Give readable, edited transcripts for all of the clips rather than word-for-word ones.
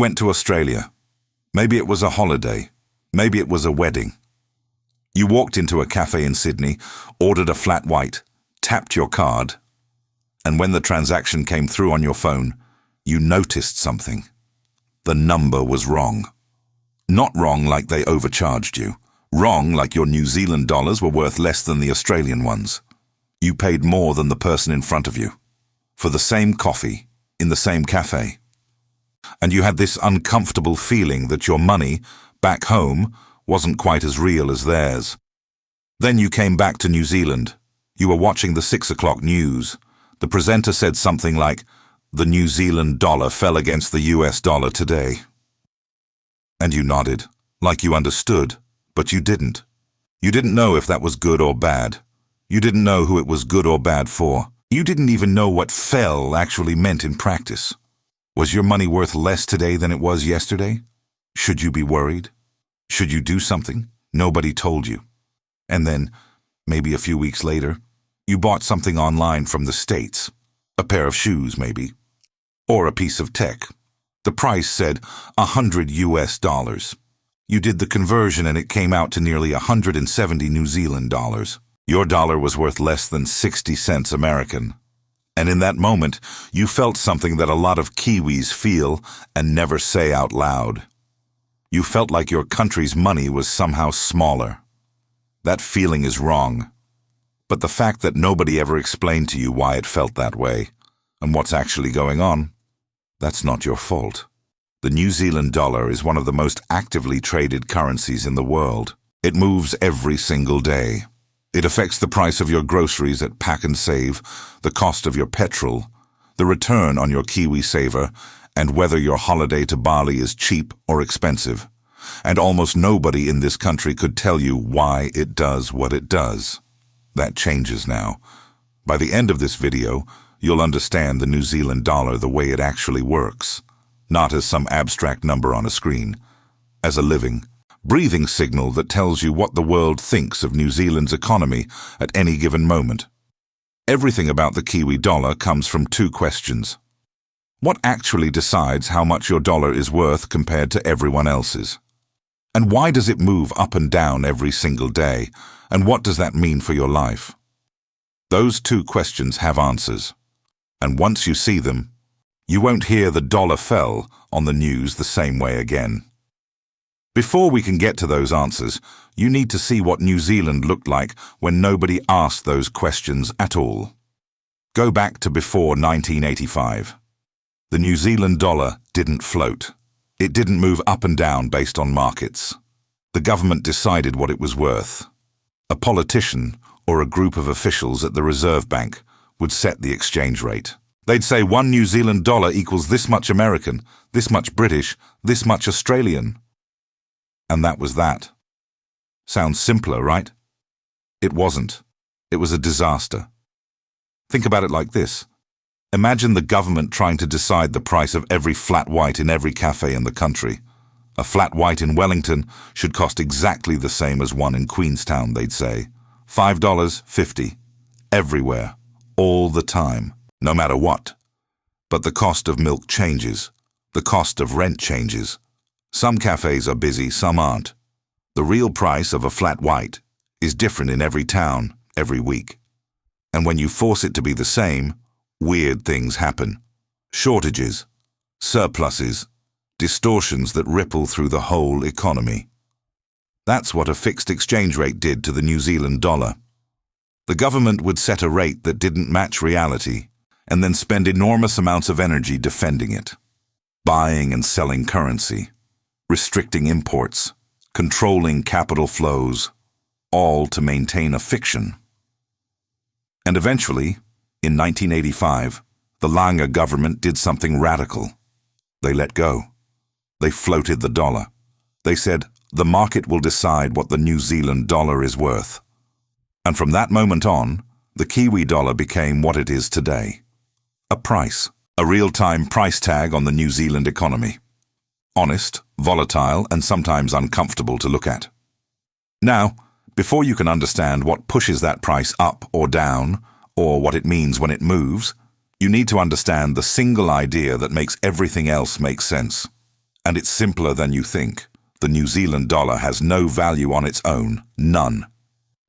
went to Australia. Maybe it was a holiday. Maybe it was a wedding. You walked into a cafe in Sydney, ordered a flat white, tapped your card, and when the transaction came through on your phone, you noticed something. The number was wrong. Not wrong like they overcharged you. Wrong like your New Zealand dollars were worth less than the Australian ones. You paid more than the person in front of you. For the same coffee, in the same cafe. And you had this uncomfortable feeling that your money, back home, wasn't quite as real as theirs. Then you came back to New Zealand. You were watching the 6 o'clock news. The presenter said something like, "The New Zealand dollar fell against the US dollar today." And you nodded, like you understood, but you didn't. You didn't know if that was good or bad. You didn't know who it was good or bad for. You didn't even know what fell actually meant in practice. Was your money worth less today than it was yesterday? Should you be worried? Should you do something? Nobody told you. And then, maybe a few weeks later, you bought something online from the States. A pair of shoes, maybe. Or a piece of tech. The price said $100 US. You did the conversion and it came out to nearly 170 New Zealand dollars. Your dollar was worth less than 60 cents American. And in that moment, you felt something that a lot of Kiwis feel and never say out loud. You felt like your country's money was somehow smaller. That feeling is wrong. But the fact that nobody ever explained to you why it felt that way, and what's actually going on, that's not your fault. The New Zealand dollar is one of the most actively traded currencies in the world. It moves every single day. It affects the price of your groceries at Pack and Save, the cost of your petrol, the return on your Kiwi saver, and whether your holiday to Bali is cheap or expensive. And almost nobody in this country could tell you why it does what it does. That changes now. By the end of this video, you'll understand the New Zealand dollar the way it actually works, not as some abstract number on a screen, as a living, breathing signal that tells you what the world thinks of New Zealand's economy at any given moment. Everything about the Kiwi dollar comes from two questions. What actually decides how much your dollar is worth compared to everyone else's? And why does it move up and down every single day? And what does that mean for your life? Those two questions have answers. And once you see them, you won't hear the dollar fell on the news the same way again. Before we can get to those answers, you need to see what New Zealand looked like when nobody asked those questions at all. Go back to before 1985. The New Zealand dollar didn't float. It didn't move up and down based on markets. The government decided what it was worth. A politician or a group of officials at the Reserve Bank would set the exchange rate. They'd say 1 New Zealand dollar equals this much American, this much British, this much Australian. And that was that. Sounds simpler, right? It wasn't. It was a disaster. Think about it like this. Imagine the government trying to decide the price of every flat white in every cafe in the country. A flat white in Wellington should cost exactly the same as one in Queenstown, they'd say. $5.50. Everywhere. All the time. No matter what. But the cost of milk changes. The cost of rent changes. Some cafes are busy, some aren't. The real price of a flat white is different in every town, every week. And when you force it to be the same, weird things happen. Shortages, surpluses, distortions that ripple through the whole economy. That's what a fixed exchange rate did to the New Zealand dollar. The government would set a rate that didn't match reality and then spend enormous amounts of energy defending it. Buying and selling currency. Restricting imports, controlling capital flows, all to maintain a fiction. And eventually, in 1985, the Langer government did something radical. They let go. They floated the dollar. They said, the market will decide what the New Zealand dollar is worth. And from that moment on, the Kiwi dollar became what it is today. A price, a real-time price tag on the New Zealand economy. Honest, volatile, and sometimes uncomfortable to look at. Now, before you can understand what pushes that price up or down, or what it means when it moves, you need to understand the single idea that makes everything else make sense. And it's simpler than you think. The New Zealand dollar has no value on its own. None.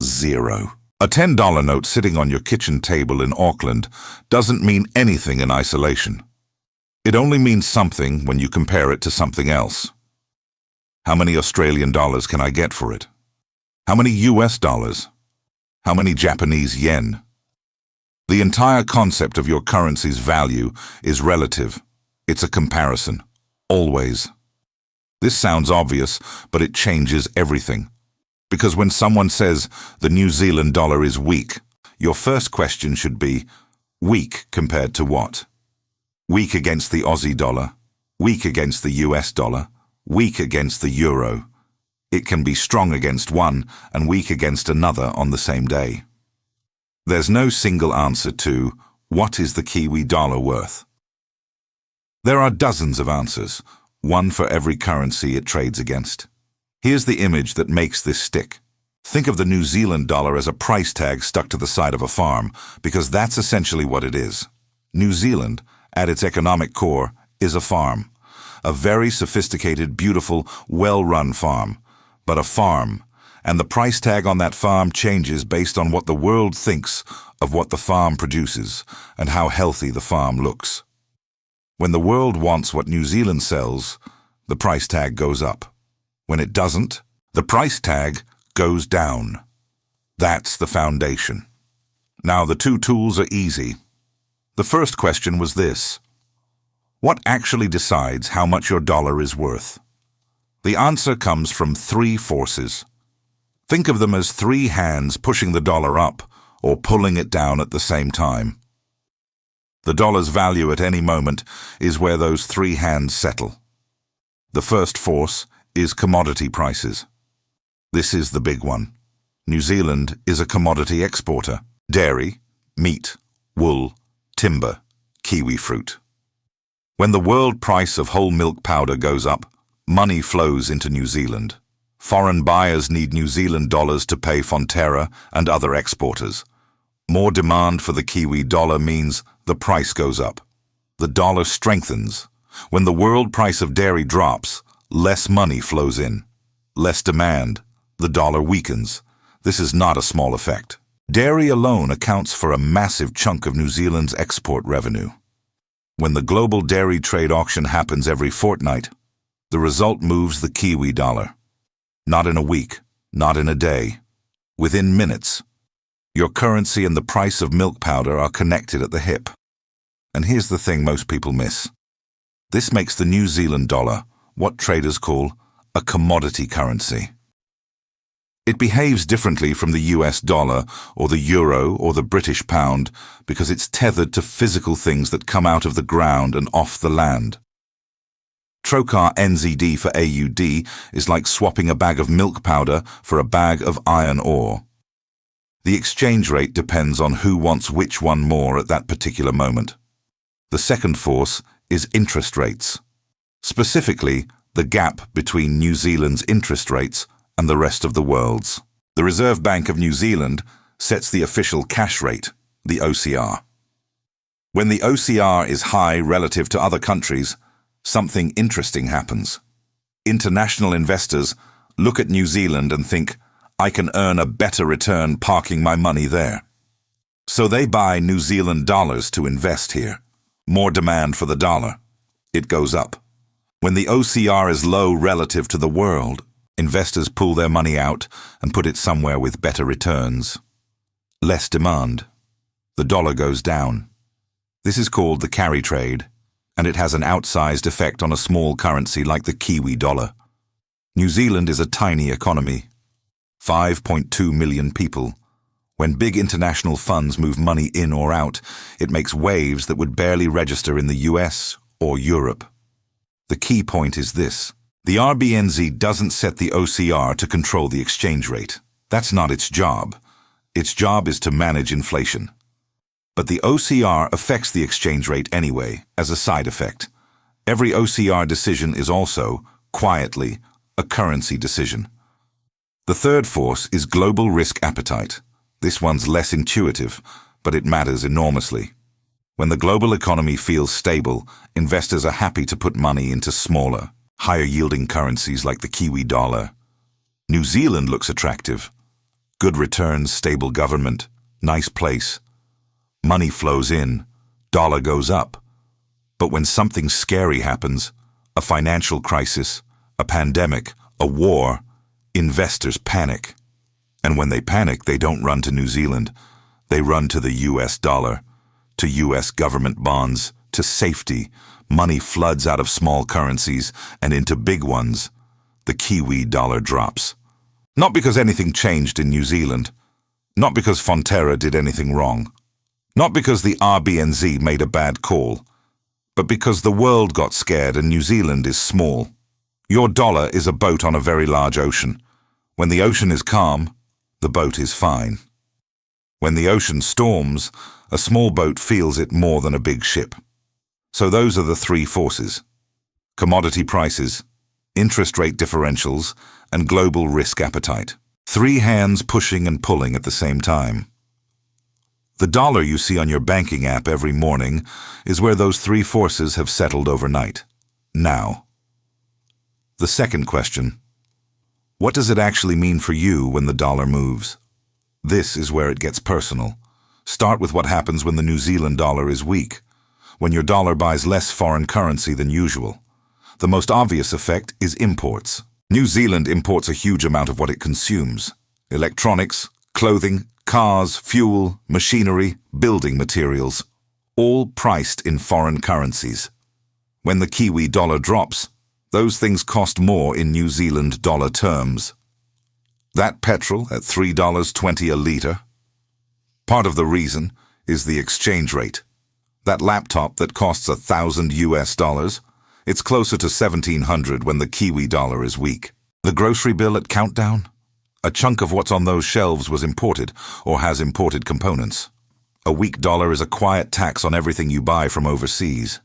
Zero. A $10 note sitting on your kitchen table in Auckland doesn't mean anything in isolation. It only means something when you compare it to something else. How many Australian dollars can I get for it? How many US dollars? How many Japanese yen? The entire concept of your currency's value is relative. It's a comparison. Always. This sounds obvious, but it changes everything. Because when someone says the New Zealand dollar is weak, your first question should be, weak compared to what? Weak against the Aussie dollar, weak against the US dollar, weak against the euro. It can be strong against one and weak against another on the same day. There's no single answer to, what is the Kiwi dollar worth? There are dozens of answers, one for every currency it trades against. Here's the image that makes this stick. Think of the New Zealand dollar as a price tag stuck to the side of a farm, because that's essentially what it is. New Zealand, at its economic core, is a farm. A very sophisticated, beautiful, well-run farm. But a farm, and the price tag on that farm changes based on what the world thinks of what the farm produces and how healthy the farm looks. When the world wants what New Zealand sells, the price tag goes up. When it doesn't, the price tag goes down. That's the foundation. Now, the two tools are easy. The first question was this: what actually decides how much your dollar is worth? The answer comes from three forces. Think of them as three hands pushing the dollar up or pulling it down at the same time. The dollar's value at any moment is where those three hands settle. The first force is commodity prices. This is the big one. New Zealand is a commodity exporter. Dairy, meat, wool, timber, kiwi fruit. When the world price of whole milk powder goes up, money flows into New Zealand. Foreign buyers need New Zealand dollars to pay Fonterra and other exporters. More demand for the Kiwi dollar means the price goes up. The dollar strengthens. When the world price of dairy drops, less money flows in. Less demand. The dollar weakens. This is not a small effect. Dairy alone accounts for a massive chunk of New Zealand's export revenue. When the global dairy trade auction happens every fortnight, the result moves the Kiwi dollar. Not in a week, not in a day. Within minutes. Your currency and the price of milk powder are connected at the hip. And here's the thing most people miss. This makes the New Zealand dollar what traders call a commodity currency. It behaves differently from the US dollar or the euro or the British pound because it's tethered to physical things that come out of the ground and off the land. Trokar NZD for AUD is like swapping a bag of milk powder for a bag of iron ore. The exchange rate depends on who wants which one more at that particular moment. The second force is interest rates. Specifically, the gap between New Zealand's interest rates and the rest of the world's. The Reserve Bank of New Zealand sets the official cash rate, the OCR. When the OCR is high relative to other countries, something interesting happens. International investors look at New Zealand and think, I can earn a better return parking my money there. So they buy New Zealand dollars to invest here. More demand for the dollar. It goes up. When the OCR is low relative to the world, investors pull their money out and put it somewhere with better returns. Less demand. The dollar goes down. This is called the carry trade, and it has an outsized effect on a small currency like the Kiwi dollar. New Zealand is a tiny economy. 5.2 million people. When big international funds move money in or out, it makes waves that would barely register in the US or Europe. The key point is this. The RBNZ doesn't set the OCR to control the exchange rate. That's not its job. Its job is to manage inflation. But the OCR affects the exchange rate anyway, as a side effect. Every OCR decision is also, quietly, a currency decision. The third force is global risk appetite. This one's less intuitive, but it matters enormously. When the global economy feels stable, investors are happy to put money into smaller, higher-yielding currencies like the Kiwi dollar. New Zealand looks attractive. Good returns, stable government, nice place. Money flows in, dollar goes up. But when something scary happens, a financial crisis, a pandemic, a war, investors panic. And when they panic, they don't run to New Zealand. They run to the US dollar, to US government bonds, to safety. Money floods out of small currencies and into big ones. The Kiwi dollar drops. Not because anything changed in New Zealand. Not because Fonterra did anything wrong. Not because the RBNZ made a bad call. But because the world got scared and New Zealand is small. Your dollar is a boat on a very large ocean. When the ocean is calm, the boat is fine. When the ocean storms, a small boat feels it more than a big ship. So those are the three forces: commodity prices, interest rate differentials, and global risk appetite. Three hands pushing and pulling at the same time. The dollar you see on your banking app every morning is where those three forces have settled overnight. Now. The second question: what does it actually mean for you when the dollar moves? This is where it gets personal. Start with what happens when the New Zealand dollar is weak, when your dollar buys less foreign currency than usual. The most obvious effect is imports. New Zealand imports a huge amount of what it consumes: electronics, clothing, cars, fuel, machinery, building materials, all priced in foreign currencies. When the Kiwi dollar drops, those things cost more in New Zealand dollar terms. That petrol at $3.20 a litre. Part of the reason is the exchange rate. That laptop that costs $1,000, it's closer to $1,700 when the Kiwi dollar is weak. The grocery bill at Countdown? A chunk of what's on those shelves was imported or has imported components. A weak dollar is a quiet tax on everything you buy from overseas.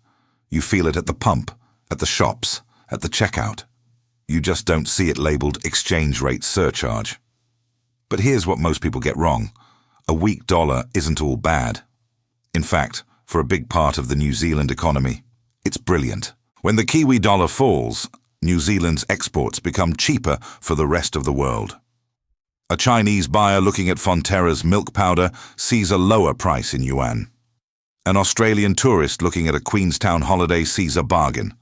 You feel it at the pump, at the shops, at the checkout. You just don't see it labeled exchange rate surcharge. But here's what most people get wrong. A weak dollar isn't all bad. In fact, for a big part of the New Zealand economy, it's brilliant. When the Kiwi dollar falls, New Zealand's exports become cheaper for the rest of the world. A Chinese buyer looking at Fonterra's milk powder sees a lower price in yuan. An Australian tourist looking at a Queenstown holiday sees a bargain.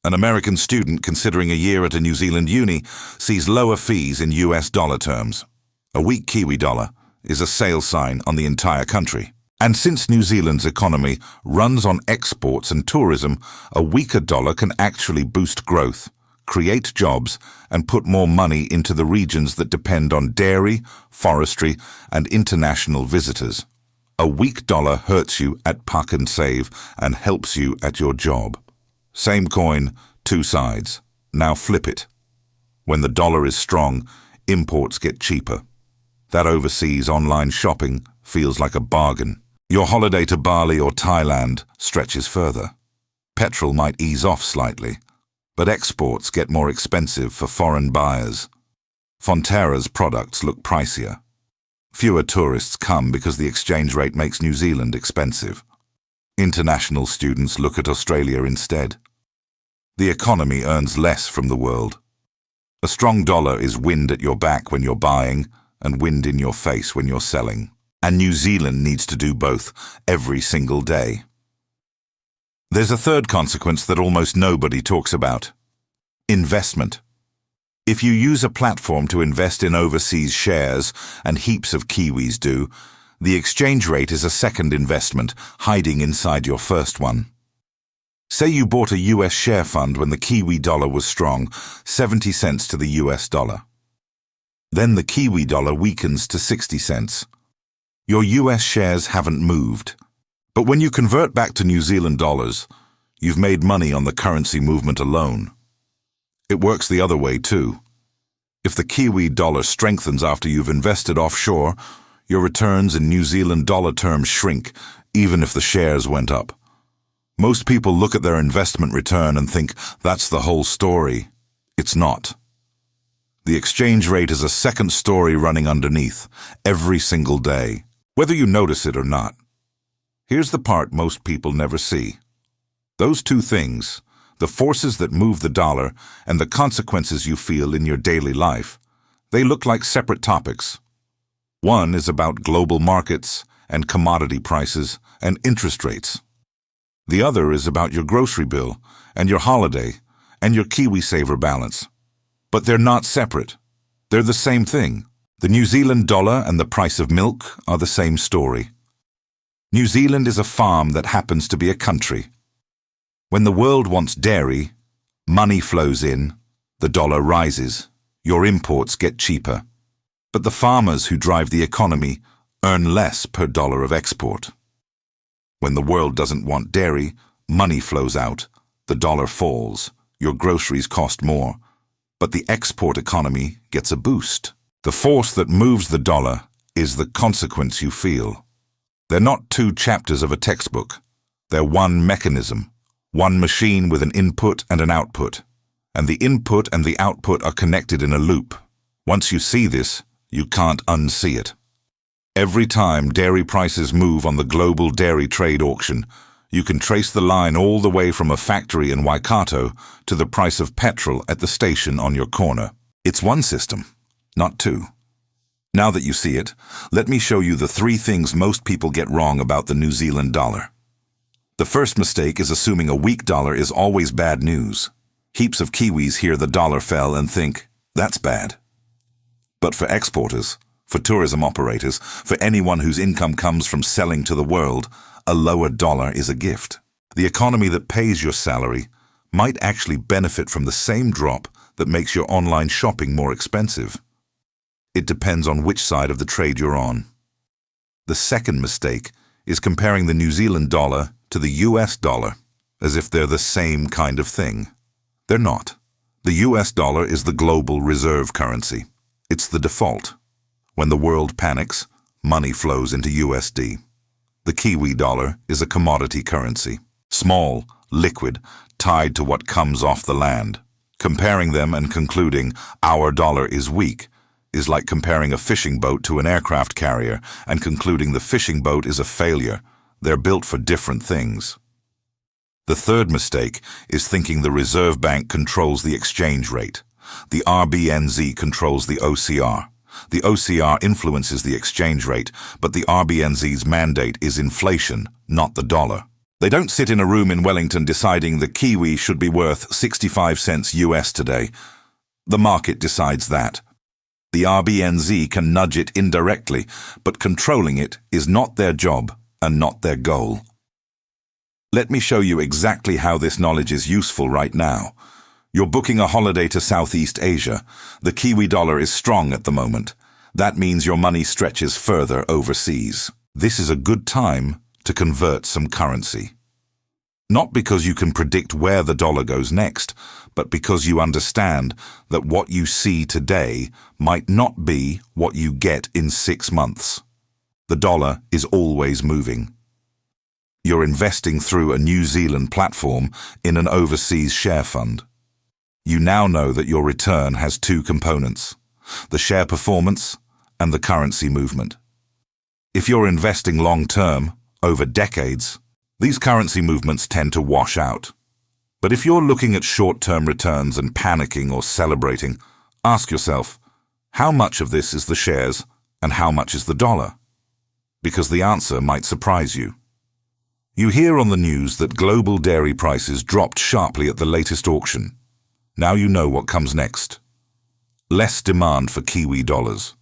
An American student considering a year at a New Zealand uni sees lower fees in US dollar terms. A weak Kiwi dollar is a sale sign on the entire country. And since New Zealand's economy runs on exports and tourism, a weaker dollar can actually boost growth, create jobs, and put more money into the regions that depend on dairy, forestry, and international visitors. A weak dollar hurts you at Puck and Save and helps you at your job. Same coin, two sides. Now flip it. When the dollar is strong, imports get cheaper. That overseas online shopping feels like a bargain. Your holiday to Bali or Thailand stretches further. Petrol might ease off slightly, but exports get more expensive for foreign buyers. Fonterra's products look pricier. Fewer tourists come because the exchange rate makes New Zealand expensive. International students look at Australia instead. The economy earns less from the world. A strong dollar is wind at your back when you're buying and wind in your face when you're selling. And New Zealand needs to do both every single day. There's a third consequence that almost nobody talks about: investment. If you use a platform to invest in overseas shares, and heaps of Kiwis do, the exchange rate is a second investment hiding inside your first one. Say you bought a US share fund when the Kiwi dollar was strong, 70 cents to the US dollar. Then the Kiwi dollar weakens to 60 cents. Your US shares haven't moved. But when you convert back to New Zealand dollars, you've made money on the currency movement alone. It works the other way too. If the Kiwi dollar strengthens after you've invested offshore, your returns in New Zealand dollar terms shrink, even if the shares went up. Most people look at their investment return and think that's the whole story. It's not. The exchange rate is a second story running underneath, every single day, whether you notice it or not. Here's the part most people never see. Those two things, The forces that move the dollar and the consequences you feel in your daily life, they look like separate topics. One is about global markets and commodity prices and interest rates. The other is about your grocery bill and your holiday and your Kiwi saver balance. But they're not separate. They're the same thing. The New Zealand dollar and the price of milk are the same story. New Zealand is a farm that happens to be a country. When the world wants dairy, money flows in, the dollar rises, your imports get cheaper. But the farmers who drive the economy earn less per dollar of export. When the world doesn't want dairy, money flows out, the dollar falls, your groceries cost more, but the export economy gets a boost. The force that moves the dollar is the consequence you feel. They're not two chapters of a textbook. They're one mechanism, one machine with an input and an output. And the input and the output are connected in a loop. Once you see this, you can't unsee it. Every time dairy prices move on the global dairy trade auction, you can trace the line all the way from a factory in Waikato to the price of petrol at the station on your corner. It's one system, not two. Now that you see it, let me show you the 3 things most people get wrong about the New Zealand dollar. The first mistake is assuming a weak dollar is always bad news. Heaps of Kiwis hear the dollar fell and think, that's bad. But for exporters, for tourism operators, for anyone whose income comes from selling to the world, a lower dollar is a gift. The economy that pays your salary might actually benefit from the same drop that makes your online shopping more expensive. It depends on which side of the trade you're on. The second mistake is comparing the New Zealand dollar to the US dollar as if they're the same kind of thing. They're not. The US dollar is the global reserve currency. It's the default. When the world panics, money flows into USD. The Kiwi dollar is a commodity currency. Small, liquid, tied to what comes off the land. Comparing them and concluding our dollar is weak is like comparing a fishing boat to an aircraft carrier and concluding the fishing boat is a failure. They're built for different things. The third mistake is thinking the Reserve Bank controls the exchange rate. The RBNZ controls the OCR. The OCR influences the exchange rate, but the RBNZ's mandate is inflation, not the dollar. They don't sit in a room in Wellington deciding the Kiwi should be worth 65 cents US today. The market decides that. The RBNZ can nudge it indirectly, but controlling it is not their job and not their goal. Let me show you exactly how this knowledge is useful right now. You're booking a holiday to Southeast Asia. The Kiwi dollar is strong at the moment. That means your money stretches further overseas. This is a good time to convert some currency. Not because you can predict where the dollar goes next, but because you understand that what you see today might not be what you get in 6 months. The dollar is always moving. You're investing through a New Zealand platform in an overseas share fund. You now know that your return has 2 components, the share performance and the currency movement. If you're investing long-term, over decades, these currency movements tend to wash out. But if you're looking at short-term returns and panicking or celebrating, ask yourself, how much of this is the shares and how much is the dollar? Because the answer might surprise you. You hear on the news that global dairy prices dropped sharply at the latest auction. Now you know what comes next. Less demand for Kiwi dollars.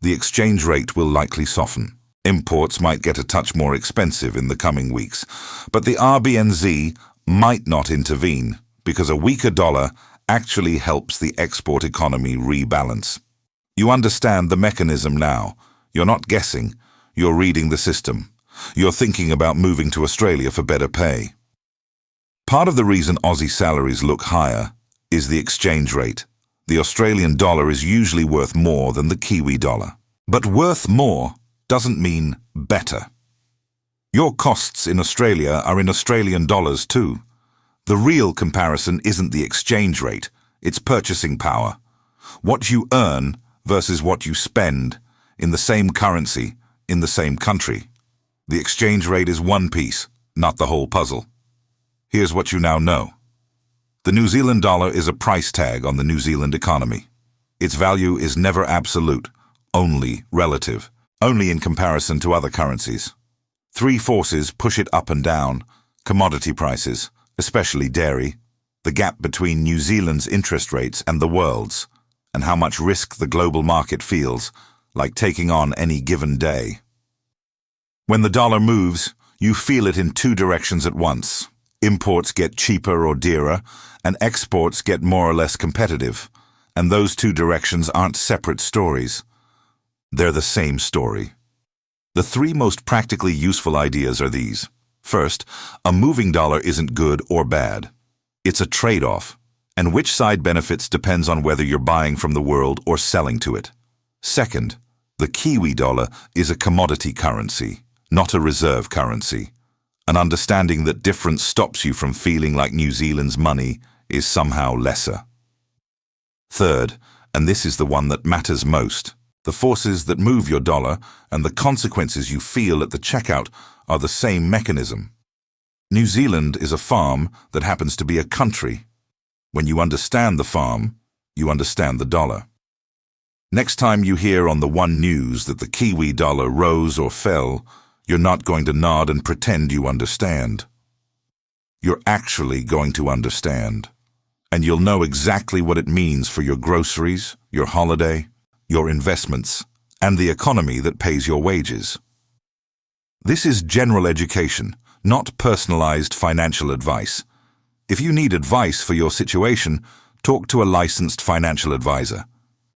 The exchange rate will likely soften. Imports might get a touch more expensive in the coming weeks, but the RBNZ might not intervene because a weaker dollar actually helps the export economy rebalance. You understand the mechanism now. You're not guessing. You're reading the system. You're thinking about moving to Australia for better pay. Part of the reason Aussie salaries look higher is the exchange rate. The Australian dollar is usually worth more than the Kiwi dollar. But worth more doesn't mean better. Your costs in Australia are in Australian dollars too. The real comparison isn't the exchange rate, it's purchasing power. What you earn versus what you spend in the same currency, in the same country. The exchange rate is one piece, not the whole puzzle. Here's what you now know. The New Zealand dollar is a price tag on the New Zealand economy. Its value is never absolute, only relative, only in comparison to other currencies. Three forces push it up and down: commodity prices, especially dairy, the gap between New Zealand's interest rates and the world's, and how much risk the global market feels, like taking on any given day. When the dollar moves, you feel it in two directions at once. Imports get cheaper or dearer, and exports get more or less competitive. And those two directions aren't separate stories. They're the same story. The three most practically useful ideas are these. First, a moving dollar isn't good or bad. It's a trade-off, and which side benefits depends on whether you're buying from the world or selling to it. Second, the Kiwi dollar is a commodity currency, not a reserve currency. An understanding that difference stops you from feeling like New Zealand's money is somehow lesser. Third, and this is the one that matters most, the forces that move your dollar and the consequences you feel at the checkout are the same mechanism. New Zealand is a farm that happens to be a country. When you understand the farm, you understand the dollar. Next time you hear on the One News that the Kiwi dollar rose or fell, you're not going to nod and pretend you understand. You're actually going to understand. And you'll know exactly what it means for your groceries, your holiday, your investments, and the economy that pays your wages. This is general education, not personalized financial advice. If you need advice for your situation, talk to a licensed financial advisor.